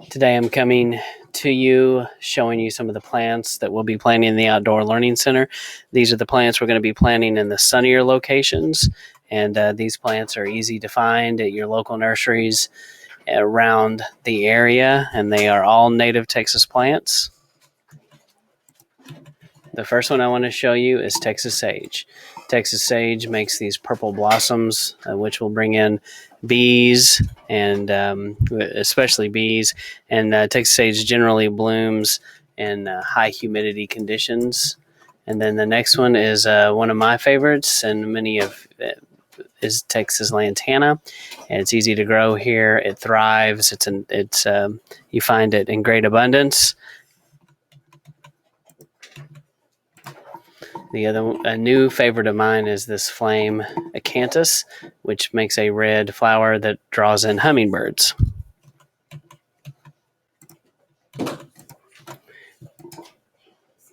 Today I'm coming to you showing you some of the plants that we'll be planting in the Outdoor Learning Center. These are the plants we're going to be planting in the sunnier locations, and these plants are easy to find at your local nurseries around the area, and they are all native Texas plants. The first one I want to show you is Texas sage. Texas sage makes these purple blossoms, which will bring in bees, and especially bees. And Texas sage generally blooms in high humidity conditions. And then the next one is one of my favorites, and many of is Texas lantana, and it's easy to grow here. It thrives. You find it in great abundance. A new favorite of mine is this flame acanthus, which makes a red flower that draws in hummingbirds.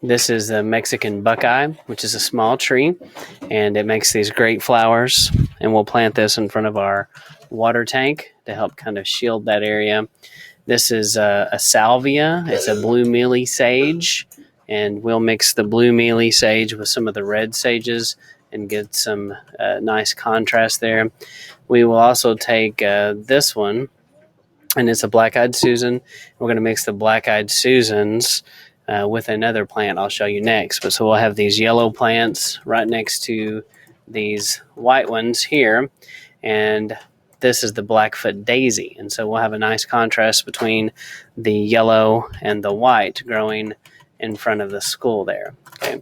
This is the Mexican buckeye, which is a small tree, and it makes these great flowers. And we'll plant this in front of our water tank to help kind of shield that area. This is a salvia. It's a blue mealy sage. And we'll mix the blue mealy sage with some of the red sages and get some nice contrast there. We will also take this one, and it's a black-eyed Susan. We're going to mix the black-eyed Susans with another plant I'll show you next. So we'll have these yellow plants right next to these white ones here, and this is the Blackfoot daisy. And so we'll have a nice contrast between the yellow and the white growing in front of the school there. Okay.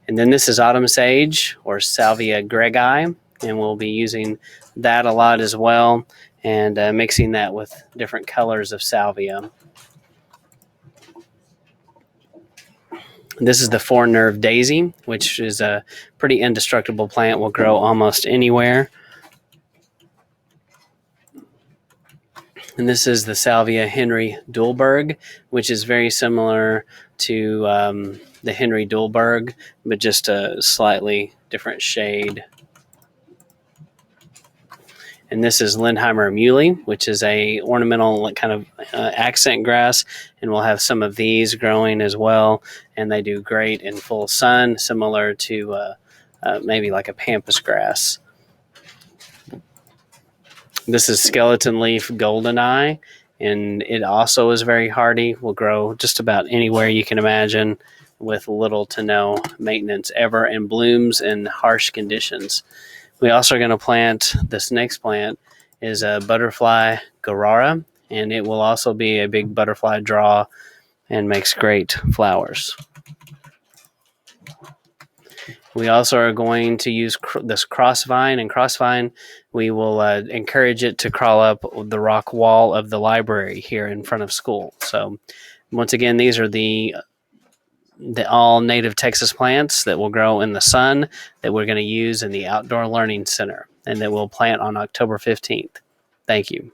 And then this is autumn sage, or Salvia greggii, and we'll be using that a lot as well, and mixing that with different colors of salvia. This is the four-nerve daisy, which is a pretty indestructible plant, will grow almost anywhere. And this is the Salvia Henry Dulberg, which is very similar to the Henry Dulberg, but just a slightly different shade. And this is Lindheimer muley, which is a ornamental kind of accent grass, and we'll have some of these growing as well. And they do great in full sun, similar to maybe like a pampas grass. This is skeleton leaf goldeneye, and it also is very hardy. Will grow just about anywhere you can imagine with little to no maintenance ever, and blooms in harsh conditions. We also are going to plant, this next plant is a butterfly garara, and it will also be a big butterfly draw and makes great flowers. We also are going to use this crossvine, and crossvine, we will encourage it to crawl up the rock wall of the library here in front of school. So once again, these are the all native Texas plants that will grow in the sun that we're going to use in the Outdoor Learning Center, and that we'll plant on October 15th. Thank you.